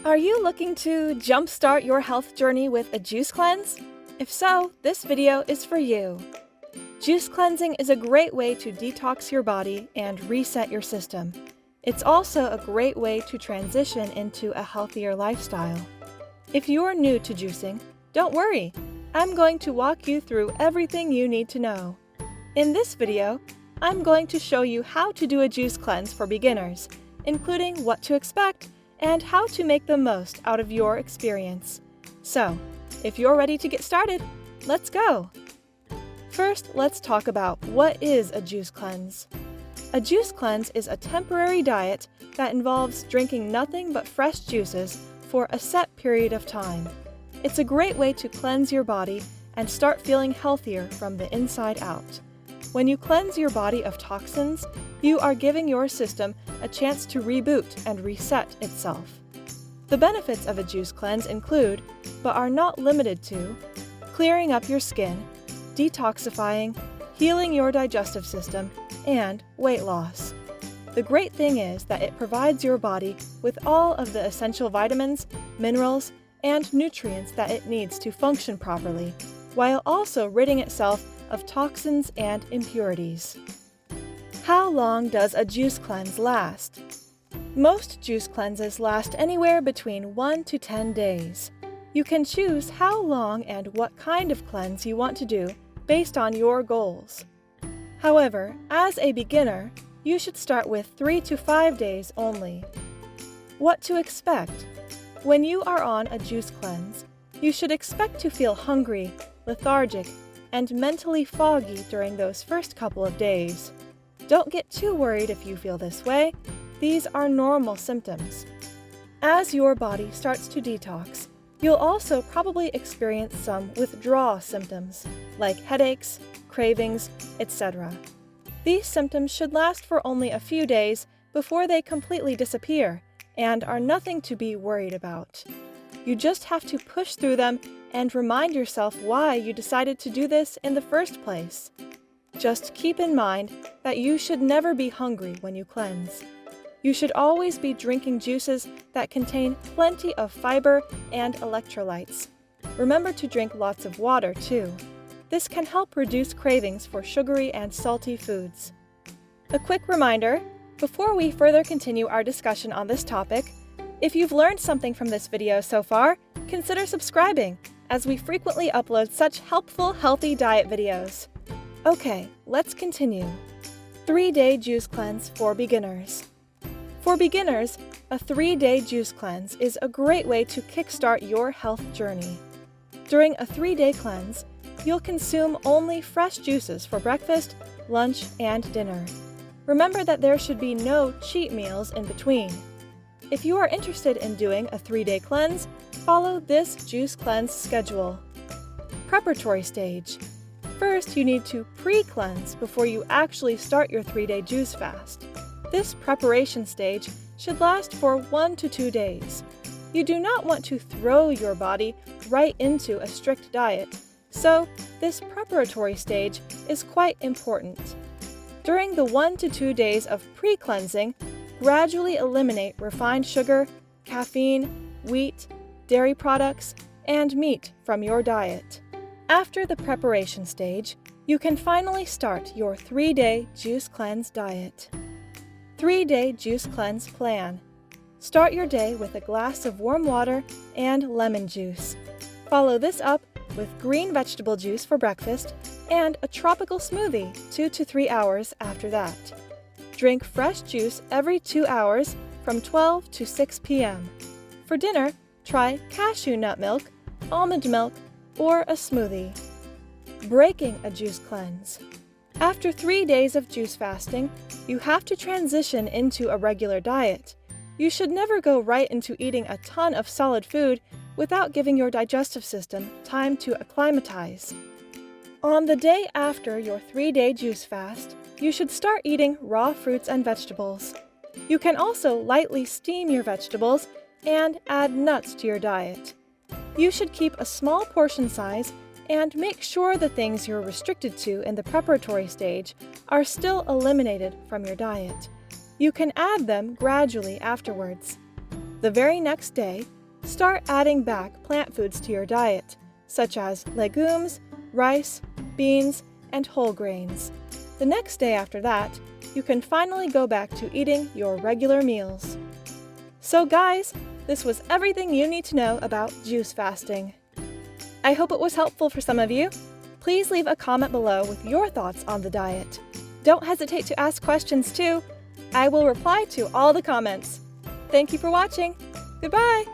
Are you looking to jumpstart your health journey with a juice cleanse? If so, this video is for you. Juice cleansing is a great way to detox your body and reset your system. It's also a great way to transition into a healthier lifestyle. If you're new to juicing, don't worry. I'm going to walk you through everything you need to know. In this video, I'm going to show you how to do a juice cleanse for beginners, including what to expect and how to make the most out of your experience. So, if you're ready to get started, let's go! First, let's talk about what is a juice cleanse. A juice cleanse is a temporary diet that involves drinking nothing but fresh juices for a set period of time. It's a great way to cleanse your body and start feeling healthier from the inside out. When you cleanse your body of toxins, you are giving your system a chance to reboot and reset itself. The benefits of a juice cleanse include, but are not limited to, clearing up your skin, detoxifying, healing your digestive system, and weight loss. The great thing is that it provides your body with all of the essential vitamins, minerals, and nutrients that it needs to function properly, while also ridding itself of toxins and impurities. How long does a juice cleanse last? Most juice cleanses last anywhere between 1 to 10 days. You can choose how long and what kind of cleanse you want to do based on your goals. However, as a beginner, you should start with 3 to 5 days only. What to expect? When you are on a juice cleanse, you should expect to feel hungry, lethargic, and mentally foggy during those first couple of days. Don't get too worried if you feel this way. These are normal symptoms. As your body starts to detox, you'll also probably experience some withdrawal symptoms, like headaches, cravings, etc. These symptoms should last for only a few days before they completely disappear and are nothing to be worried about. You just have to push through them and remind yourself why you decided to do this in the first place. Just keep in mind that you should never be hungry when you cleanse. You should always be drinking juices that contain plenty of fiber and electrolytes. Remember to drink lots of water too. This can help reduce cravings for sugary and salty foods. A quick reminder, before we further continue our discussion on this topic, if you've learned something from this video so far, consider subscribing, as we frequently upload such helpful, healthy diet videos. Okay, let's continue. 3-day juice cleanse for beginners. For beginners, a 3-day juice cleanse is a great way to kickstart your health journey. During a 3-day cleanse, you'll consume only fresh juices for breakfast, lunch, and dinner. Remember that there should be no cheat meals in between. If you are interested in doing a 3-day cleanse, follow this juice cleanse schedule. Preparatory stage. First, you need to pre-cleanse before you actually start your 3-day juice fast. This preparation stage should last for 1 to 2 days. You do not want to throw your body right into a strict diet, so this preparatory stage is quite important. During the 1 to 2 days of pre-cleansing, gradually eliminate refined sugar, caffeine, wheat, dairy products, and meat from your diet. After the preparation stage, you can finally start your 3-day juice cleanse diet. 3-day juice cleanse plan. Start your day with a glass of warm water and lemon juice. Follow this up with green vegetable juice for breakfast and a tropical smoothie 2 to 3 hours after that. Drink fresh juice every 2 hours from 12 to 6 p.m. For dinner, try cashew nut milk, almond milk, or a smoothie. Breaking a juice cleanse. After 3 days of juice fasting, you have to transition into a regular diet. You should never go right into eating a ton of solid food without giving your digestive system time to acclimatize. On the day after your 3-day juice fast, you should start eating raw fruits and vegetables. You can also lightly steam your vegetables and add nuts to your diet. You should keep a small portion size and make sure the things you're restricted to in the preparatory stage are still eliminated from your diet. You can add them gradually afterwards. The very next day, start adding back plant foods to your diet, such as legumes, rice, beans, and whole grains. The next day after that, you can finally go back to eating your regular meals. So guys, this was everything you need to know about juice fasting. I hope it was helpful for some of you. Please leave a comment below with your thoughts on the diet. Don't hesitate to ask questions too. I will reply to all the comments. Thank you for watching. Goodbye!